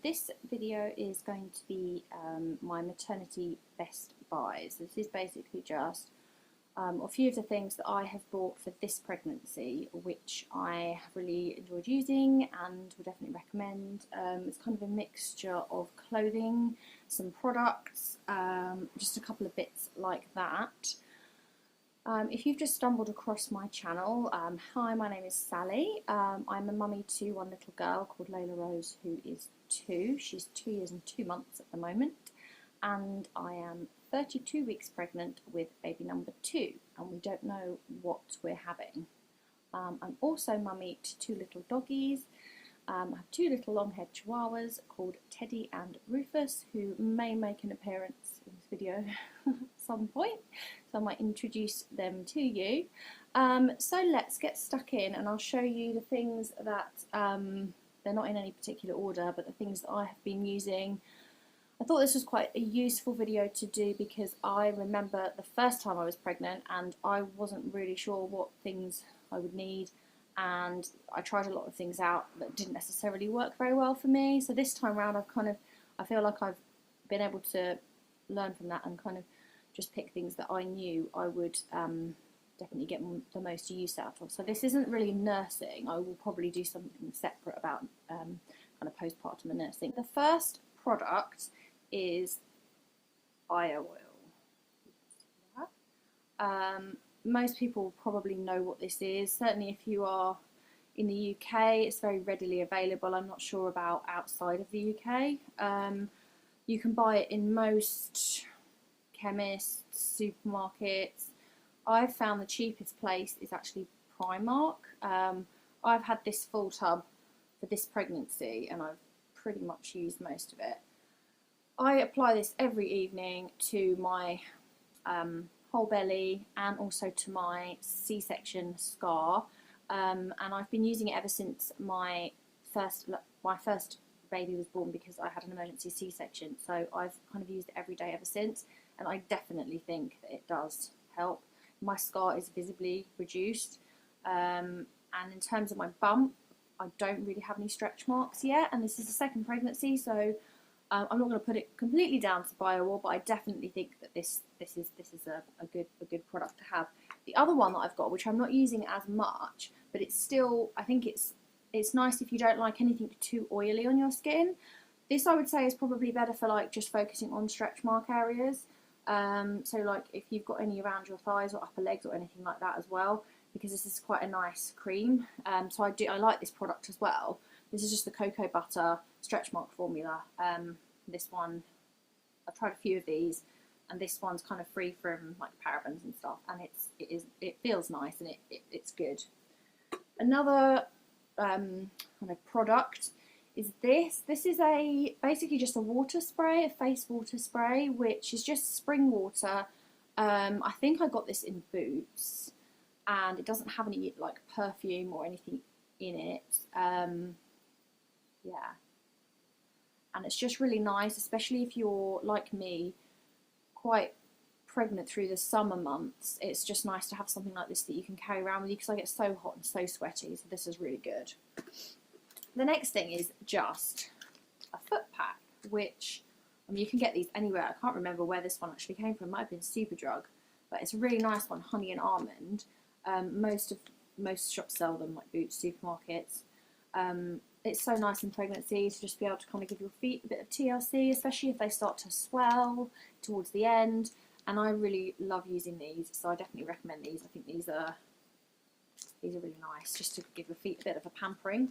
This video is going to be my maternity best buys. This is basically just a few of the things that I have bought for this pregnancy, which I have really enjoyed using and would definitely recommend. It's kind of a mixture of clothing, some products, just a couple of bits like that. If you've just stumbled across my channel, hi, my name is Sally. I'm a mummy to one little girl called Layla Rose, who is 2. She's 2 years and 2 months at the moment, and I am 32 weeks pregnant with baby number 2, and we don't know what we're having. I'm also mummy to 2 little doggies. I have 2 little long-haired chihuahuas called Teddy and Rufus, who may make an appearance in this video at some point, so I might introduce them to you. So let's get stuck in, and I'll show you the things that, they're not in any particular order, but the things that I have been using. I thought this was quite a useful video to do because I remember the first time I was pregnant and I wasn't really sure what things I would need, and I tried a lot of things out that didn't necessarily work very well for me. So this time around I feel like I've been able to learn from that and kind of just pick things that I knew I would definitely get the most use out of. So this isn't really nursing. I will probably do something separate about kind of postpartum and nursing. The first product is eye oil. Most people probably know what this is. Certainly if you are in the UK, it's very readily available. I'm not sure about outside of the UK. You can buy it in most chemists, supermarkets. I've found the cheapest place is actually Primark. I've had this full tub for this pregnancy and I've pretty much used most of it. I apply this every evening to my whole belly and also to my C-section scar, and I've been using it ever since my first baby was born because I had an emergency C-section, so I've kind of used it every day ever since, and I definitely think that it does help. My scar is visibly reduced, and in terms of my bump, I don't really have any stretch marks yet, and this is the second pregnancy, so I'm not going to put it completely down to bio oil, but I definitely think that this is a good product to have. The other one that I've got, which I'm not using as much, but it's still, I think it's nice if you don't like anything too oily on your skin. This I would say is probably better for like just focusing on stretch mark areas. So like if you've got any around your thighs or upper legs or anything like that as well, because this is quite a nice cream. So I like this product as well. This is just the cocoa butter stretch mark formula. This one, I've tried a few of these, and this one's kind of free from like parabens and stuff, and it feels nice and it's good. Another kind of product is this. This is basically just a water spray, a face water spray, which is just spring water. I think I got this in Boots, and it doesn't have any like perfume or anything in it. Yeah, and it's just really nice, especially if you're like me, quite pregnant through the summer months. It's just nice to have something like this that you can carry around with you, because I get so hot and so sweaty, so this is really good. The next thing is just a foot pack, which, I mean, you can get these anywhere. I can't remember where this one actually came from. It might have been Superdrug, but it's a really nice one, honey and almond. Most shops sell them, like Boots, supermarkets. It's so nice in pregnancy to just be able to kind of give your feet a bit of TLC, especially if they start to swell towards the end. And I really love using these, so I definitely recommend these. I think these are really nice, just to give your feet a bit of a pampering.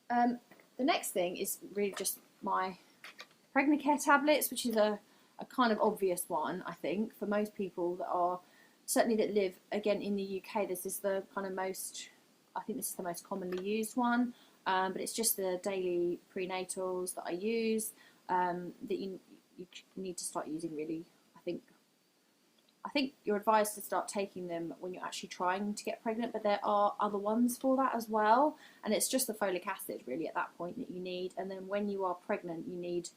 The next thing is really just my pregnant care tablets, which is a kind of obvious one, I think, for most people that are, certainly that live, again, in the UK. This is the kind of most, I think this is the most commonly used one, but it's just the daily prenatals that I use, that you need to start using, really. I think you're advised to start taking them when you're actually trying to get pregnant, but there are other ones for that as well, and it's just the folic acid really at that point that you need, and then when you are pregnant you need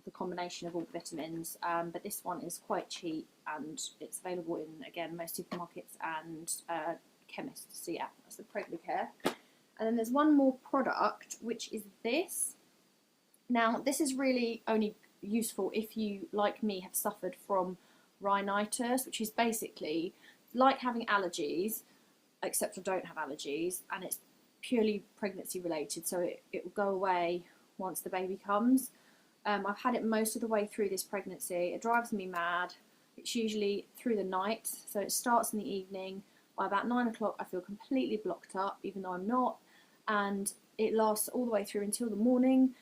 the combination of all the vitamins, but this one is quite cheap and it's available in, again, most supermarkets and chemists. So yeah, that's the pregnant care. And then there's one more product, which is this. Now, this is really only useful if you, like me, have suffered from rhinitis, which is basically like having allergies, except I don't have allergies, and it's purely pregnancy related, so it will go away once the baby comes. I've had it most of the way through this pregnancy. It drives me mad. It's usually through the night, so it starts in the evening. By about 9 o'clock, I feel completely blocked up, even though I'm not, and it lasts all the way through until the morning.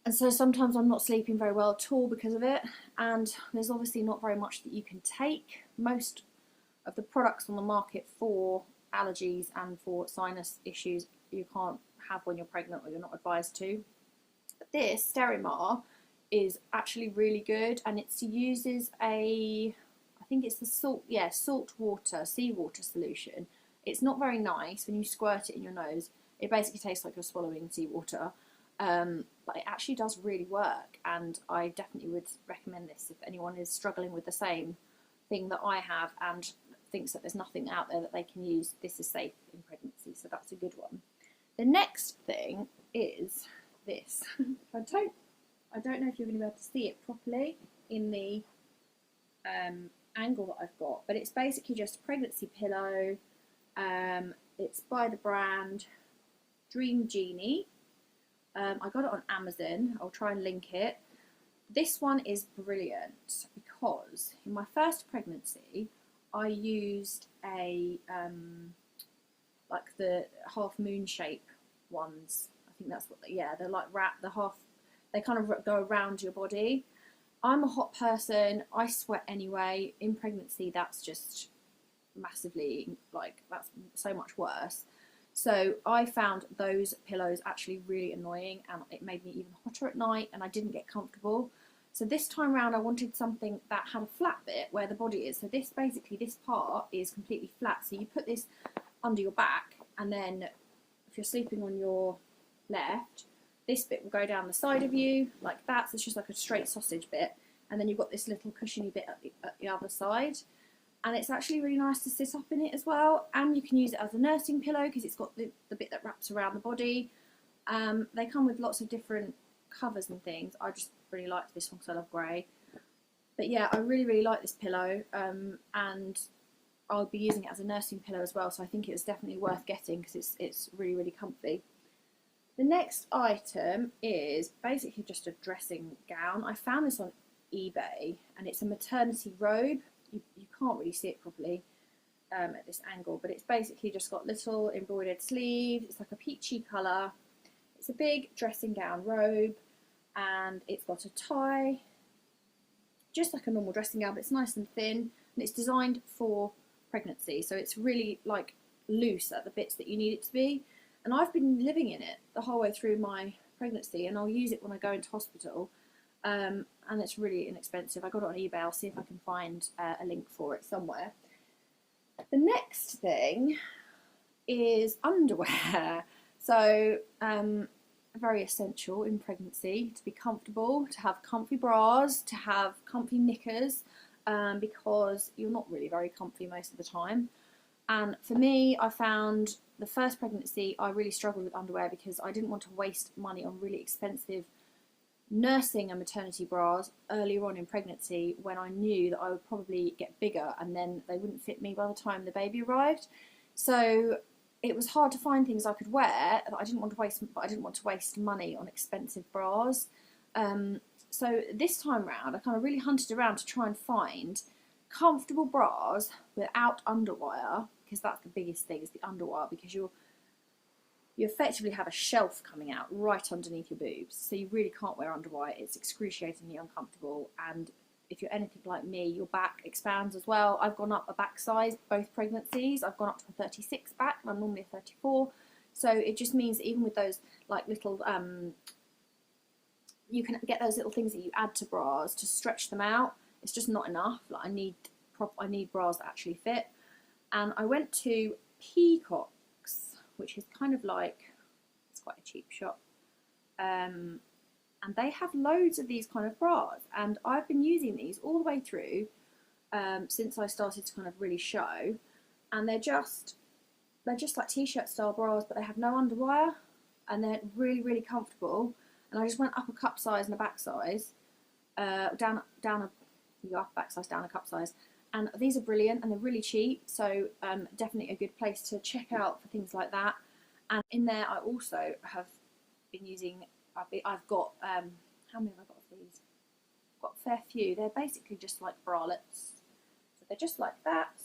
And so sometimes I'm not sleeping very well at all because of it, and there's obviously not very much that you can take. Most of the products on the market for allergies and for sinus issues you can't have when you're pregnant, or you're not advised to. But this Sterimar is actually really good, and it uses I think it's the salt water, seawater solution. It's not very nice when you squirt it in your nose. It basically tastes like you're swallowing seawater. But it actually does really work, and I definitely would recommend this if anyone is struggling with the same thing that I have and thinks that there's nothing out there that they can use. This is safe in pregnancy, so that's a good one. The next thing is this. I don't know if you're going to be able to see it properly in the angle that I've got, but it's basically just a pregnancy pillow. It's by the brand Dream Genie. I got it on Amazon. I'll try and link it. This one is brilliant because in my first pregnancy I used a like the half moon shape ones. I think that's what they're like they kind of go around your body. I'm a hot person. I sweat anyway. In pregnancy, that's just massively, that's so much worse. So I found those pillows actually really annoying, and it made me even hotter at night, and I didn't get comfortable. So this time around I wanted something that had a flat bit where the body is. So this part is completely flat. So you put this under your back, and then if you're sleeping on your left, this bit will go down the side of you like that. So it's just like a straight sausage bit, and then you've got this little cushiony bit at the other side. And it's actually really nice to sit up in it as well, and you can use it as a nursing pillow because it's got the bit that wraps around the body. They come with lots of different covers and things. I just really like this one because I love grey. But yeah, I really like this pillow, and I'll be using it as a nursing pillow as well, so I think it's definitely worth getting because it's really comfy. The next item is basically just a dressing gown. I found this on eBay, and it's a maternity robe. You can't really see it properly at this angle, but it's basically just got little embroidered sleeves. It's like a peachy colour. It's a big dressing gown robe, and it's got a tie, just like a normal dressing gown, but it's nice and thin, and it's designed for pregnancy, so it's really like loose at the bits that you need it to be. And I've been living in it the whole way through my pregnancy, and I'll use it when I go into hospital. And it's really inexpensive. I got it on eBay. I'll see if I can find a link for it somewhere. The next thing is underwear. So very essential in pregnancy to be comfortable, to have comfy bras, to have comfy knickers, because you're not really very comfy most of the time. And for me, I found the first pregnancy I really struggled with underwear because I didn't want to waste money on really expensive nursing and maternity bras earlier on in pregnancy when I knew that I would probably get bigger and then they wouldn't fit me by the time the baby arrived. So it was hard to find things I could wear that I didn't want to waste money on expensive bras. So this time round I kind of really hunted around to try and find comfortable bras without underwire, because that's the biggest thing, is the underwire, because you effectively have a shelf coming out right underneath your boobs, so you really can't wear underwire. It's excruciatingly uncomfortable, and if you're anything like me, your back expands as well. I've gone up a back size both pregnancies. I've gone up to a 36 back, and I'm normally a 34, so it just means that even with those like little you can get those little things that you add to bras to stretch them out. It's just not enough. Like I need bras that actually fit. And I went to Peacocks, which is kind of like, it's quite a cheap shop, and they have loads of these kind of bras, and I've been using these all the way through since I started to kind of really show, and they're just like t-shirt style bras, but they have no underwire, and they're really comfortable, and I just went up a cup size and a back size, down you go up a back size, down a cup size, and these are brilliant and they're really cheap, so definitely a good place to check out for things like that. And in there I also have been using, I've got, how many have I got of these? I've got a fair few. They're basically just like bralettes, so they're just like that,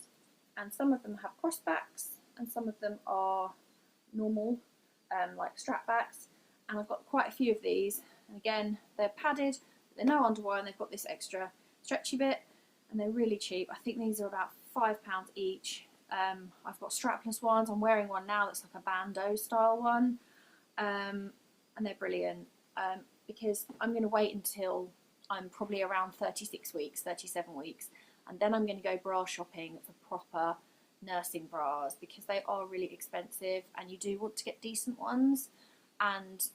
and some of them have crossbacks and some of them are normal, like strap backs, and I've got quite a few of these, and again they're padded, but they're no underwire, and they've got this extra stretchy bit, and they're really cheap. I think these are about £5 each. I've got strapless ones. I'm wearing one now that's like a bandeau style one, and they're brilliant, because I'm going to wait until I'm probably around 36 weeks, 37 weeks, and then I'm going to go bra shopping for proper nursing bras, because they are really expensive and you do want to get decent ones, and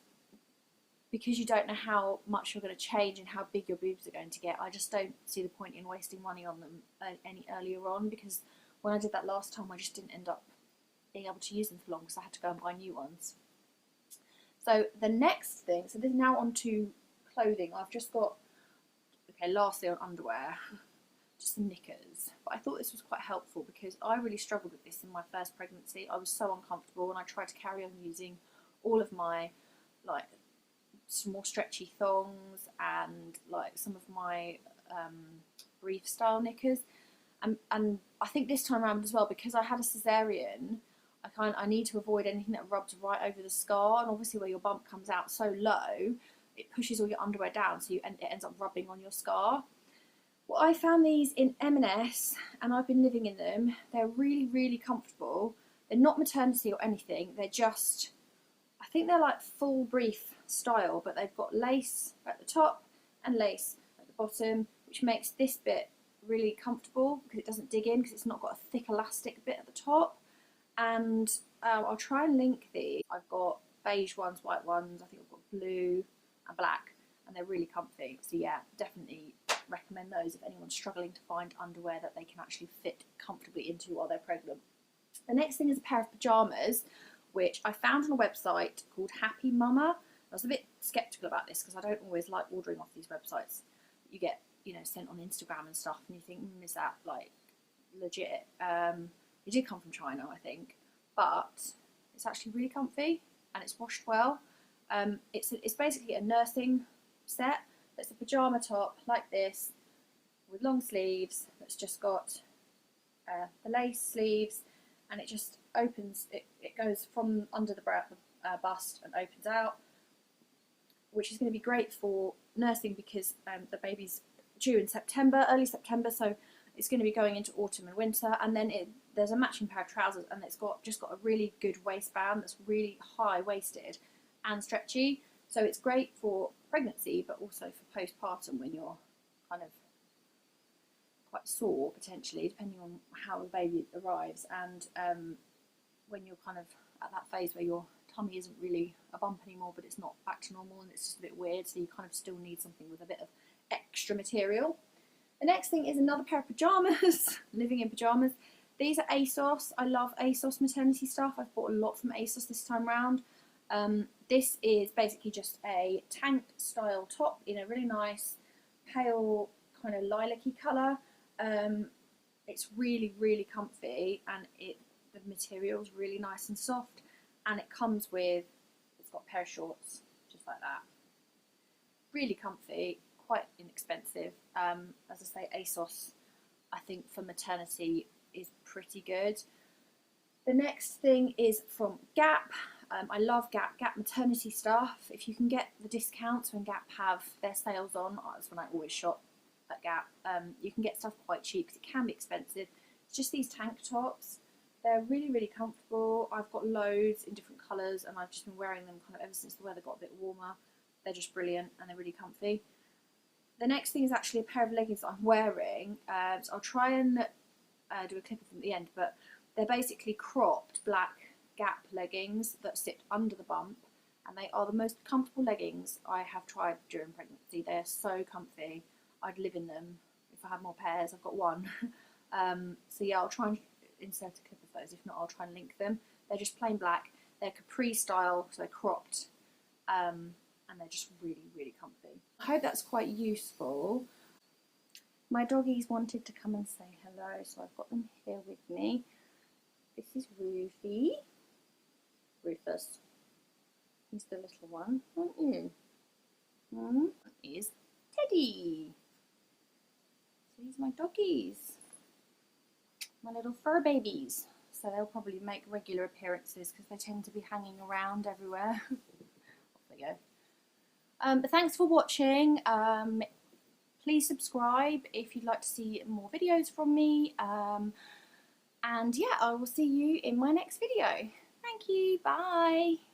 because you don't know how much you're going to change and how big your boobs are going to get, I just don't see the point in wasting money on them any earlier on, because when I did that last time I just didn't end up being able to use them for long because I had to go and buy new ones. So the next thing, so this is now on to clothing. I've just got, okay, lastly on underwear, just some knickers. But I thought this was quite helpful because I really struggled with this in my first pregnancy. I was so uncomfortable and I tried to carry on using all of my like some more stretchy thongs and like some of my brief style knickers, and I think this time around as well, because I had a cesarean, I need to avoid anything that rubs right over the scar, and obviously where your bump comes out so low it pushes all your underwear down, so it ends up rubbing on your scar. Well, I found these in M&S and I've been living in them. They're really comfortable. They're not maternity or anything, they're just, I think they're like full brief style, but they've got lace at the top and lace at the bottom, which makes this bit really comfortable because it doesn't dig in, because it's not got a thick elastic bit at the top. And I'll try and link these. I've got beige ones, white ones, I think I've got blue and black, and they're really comfy. So yeah, definitely recommend those if anyone's struggling to find underwear that they can actually fit comfortably into while they're pregnant. The next thing is a pair of pyjamas, which I found on a website called Happy Mama. I was a bit sceptical about this because I don't always like ordering off these websites that you get, you know, sent on Instagram and stuff, and you think, is that like legit? It did come from China, I think, but it's actually really comfy and it's washed well. It's basically a nursing set. It's a pyjama top like this with long sleeves that's just got the lace sleeves, and it just opens, it goes from under the bust and opens out, which is going to be great for nursing because the baby's due in September, early September, so it's going to be going into autumn and winter. And then there's a matching pair of trousers, and it's just got a really good waistband that's really high waisted and stretchy, so it's great for pregnancy but also for postpartum when you're kind of quite sore potentially, depending on how the baby arrives, and when you're kind of at that phase where your tummy isn't really a bump anymore but it's not back to normal and it's just a bit weird, so you kind of still need something with a bit of extra material. The next thing is another pair of pyjamas. Living in pyjamas. These are ASOS. I love ASOS maternity stuff. I've bought a lot from ASOS this time round. This is basically just a tank style top in a really nice pale kind of lilac-y colour. It's really comfy, and the material is really nice and soft, and it comes with, it's got a pair of shorts just like that. Really comfy, quite inexpensive. As I say, ASOS I think for maternity is pretty good. The next thing is from Gap. I love Gap maternity stuff. If you can get the discounts when Gap have their sales on, that's when I always shop at Gap. You can get stuff quite cheap because it can be expensive. It's just these tank tops. They're really comfortable. I've got loads in different colours and I've just been wearing them kind of ever since the weather got a bit warmer. They're just brilliant and they're really comfy. The next thing is actually a pair of leggings that I'm wearing. So I'll try and do a clip of them at the end, but they're basically cropped black Gap leggings that sit under the bump, and they are the most comfortable leggings I have tried during pregnancy. They are so comfy. I'd live in them if I had more pairs. I've got one. So yeah, I'll try and insert a clip of those. If not, I'll try and link them. They're just plain black. They're capri style, so they're cropped, and and they're just really, really comfy. I hope that's quite useful. My doggies wanted to come and say hello, so I've got them here with me. This is Rufus. He's the little one, aren't you? Is Teddy. So these are my doggies, my little fur babies. So they'll probably make regular appearances because they tend to be hanging around everywhere. Off they go. But thanks for watching. Please subscribe if you'd like to see more videos from me. And yeah, I will see you in my next video. Thank you. Bye.